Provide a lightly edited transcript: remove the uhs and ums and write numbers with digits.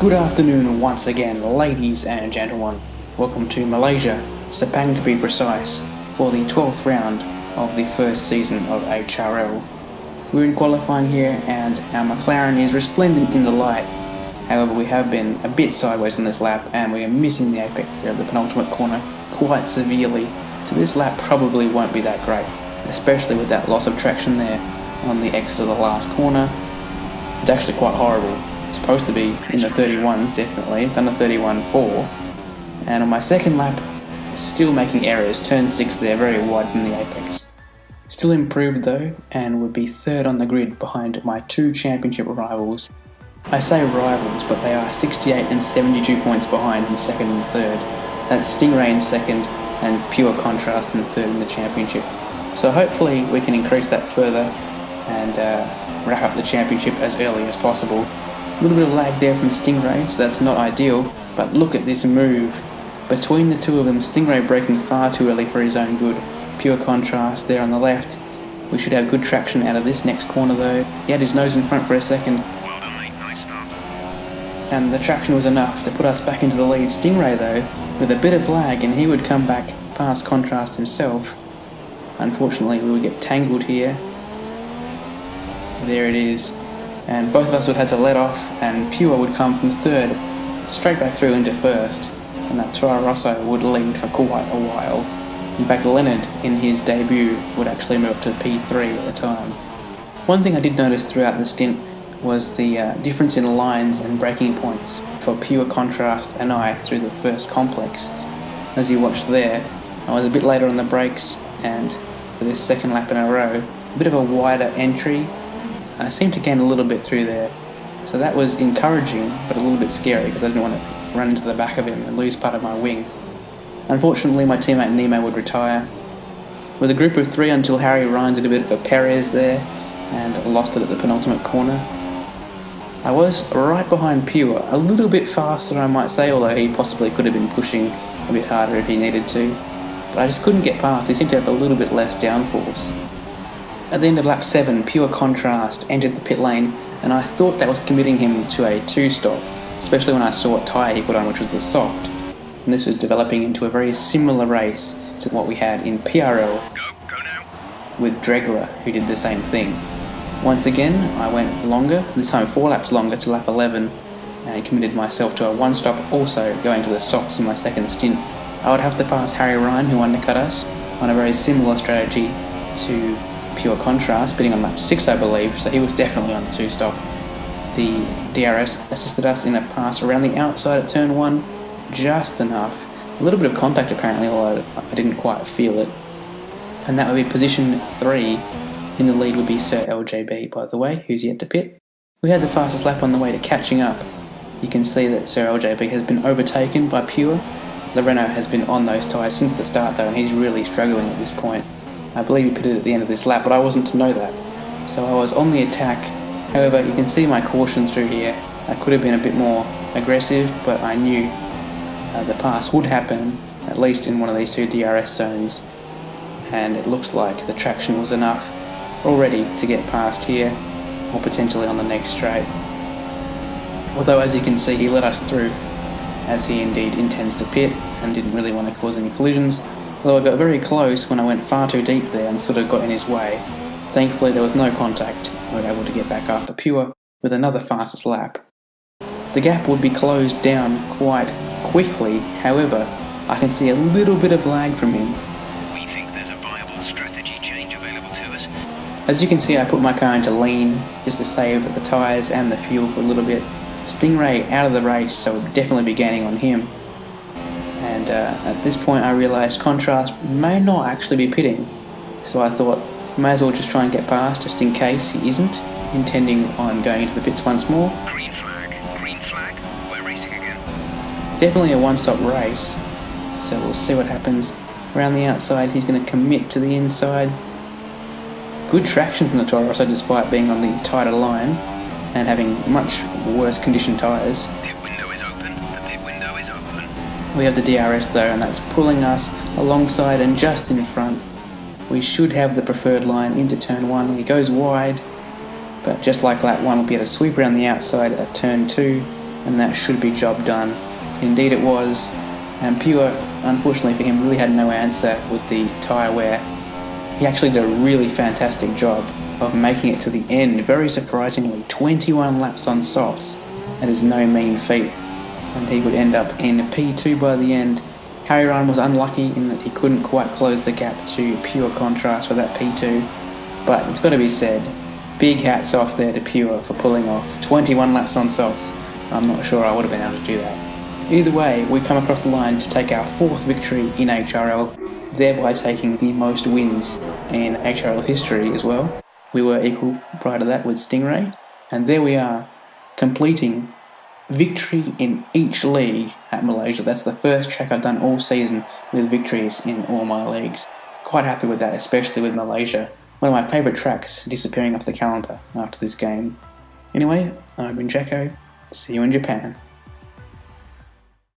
Good afternoon once again, ladies and gentlemen. Welcome to Malaysia, Sepang to be precise, for the 12th round of the first season of HRL. We're in qualifying here and our McLaren is resplendent in the light. However, we have been a bit sideways in this lap and we are missing the apex here of the penultimate corner quite severely. So this lap probably won't be that great, especially with that loss of traction there on the exit of the last corner. It's actually quite horrible. It's supposed to be in the 31s, definitely. I've done the 31.4. And on my second lap, still making errors. Turn 6 there, very wide from the apex. Still improved though, and would be third on the grid behind my two championship rivals. I say rivals, but they are 68 and 72 points behind in second and third. That's Stingray in second and Pure Contrast in third in the championship. So hopefully we can increase that further and wrap up the championship as early as possible. A little bit of lag there from Stingray, so that's not ideal, but look at this move. Between the two of them, Stingray braking far too early for his own good. Pure Contrast there on the left. We should have good traction out of this next corner though. He had his nose in front for a second. Well done, mate. Nice start. And the traction was enough to put us back into the lead. Stingray though, with a bit of lag, and he would come back past Contrast himself. Unfortunately, we would get tangled here. There it is. And both of us would have to let off, and Pure would come from third, straight back through into first, and that Toro Rosso would lead for quite a while. In fact, Leonard, in his debut, would actually move up to P3 at the time. One thing I did notice throughout the stint was the difference in lines and braking points for Pure Contrast and I through the first complex. As you watched there, I was a bit later on the brakes, and for this second lap in a row, a bit of a wider entry. I seemed to gain a little bit through there, so that was encouraging but a little bit scary because I didn't want to run into the back of him and lose part of my wing. Unfortunately, my teammate Nemo would retire. It was a group of three until Harry Ryan did a bit of a Perez there and lost it at the penultimate corner. I was right behind Pure, a little bit faster I might say, although he possibly could have been pushing a bit harder if he needed to, but I just couldn't get past. He seemed to have a little bit less downforce. At the end of lap 7, Pure Contrast entered the pit lane, and I thought that was committing him to a 2-stop, especially when I saw what tyre he put on, which was the soft. And this was developing into a very similar race to what we had in PRL Go now. with Dregler, who did the same thing. Once again, I went longer, this time 4 laps longer to lap 11, and committed myself to a 1-stop, also going to the softs in my second stint. I would have to pass Harry Ryan, who undercut us, on a very similar strategy to Pure Contrast, bidding on lap 6 I believe, so he was definitely on the 2-stop. The DRS assisted us in a pass around the outside at turn 1, just enough. A little bit of contact apparently, although I didn't quite feel it. And that would be position 3. In the lead would be Sir LJB, by the way, who's yet to pit. We had the fastest lap on the way to catching up. You can see that Sir LJB has been overtaken by Pure. The Renault has been on those tyres since the start though, and he's really struggling at this point. I believe he pitted at the end of this lap, but I wasn't to know that. So I was on the attack. However, you can see my caution through here. I could have been a bit more aggressive, but I knew the pass would happen, at least in one of these two DRS zones. And it looks like the traction was enough already to get past here, or potentially on the next straight. Although, as you can see, he let us through, as he indeed intends to pit, and didn't really want to cause any collisions. Although I got very close when I went far too deep there and sort of got in his way. Thankfully there was no contact. We were able to get back after Pure with another fastest lap. The gap would be closed down quite quickly, however, I can see a little bit of lag from him. We think there's a viable strategy change available to us. As you can see, I put my car into lean just to save the tyres and the fuel for a little bit. Stingray out of the race, so we'd definitely be gaining on him. And at this point I realised Contrast may not actually be pitting, so I thought may as well just try and get past just in case he isn't, intending on going into the pits once more. Green flag, we're racing again. Definitely a 1-stop race, so we'll see what happens. Around the outside he's going to commit to the inside. Good traction from the Toro Rosso despite being on the tighter line and having much worse conditioned tyres. Pit window is open. The pit window is open. We have the DRS though, and that's pulling us alongside and just in front. We should have the preferred line into turn 1. He goes wide, but just like lap 1 we'll be able to sweep around the outside at turn 2 and that should be job done. Indeed it was, and Pure, unfortunately for him, really had no answer with the tyre wear. He actually did a really fantastic job of making it to the end, very surprisingly, 21 laps on softs. That is no mean feat, and he would end up in P2 by the end. Harry Ryan was unlucky in that he couldn't quite close the gap to Pure Contrast for that P2, but it's got to be said, big hats off there to Pure for pulling off 21 laps on softs. I'm not sure I would have been able to do that. Either way, we come across the line to take our 4th victory in HRL, thereby taking the most wins in HRL history as well. We were equal prior to that with Stingray, and there we are, completing victory in each league at Malaysia. That's the first track I've done all season with victories in all my leagues. Quite happy with that, especially with Malaysia. One of my favourite tracks disappearing off the calendar after this game. Anyway, I've been Jacko. See you in Japan.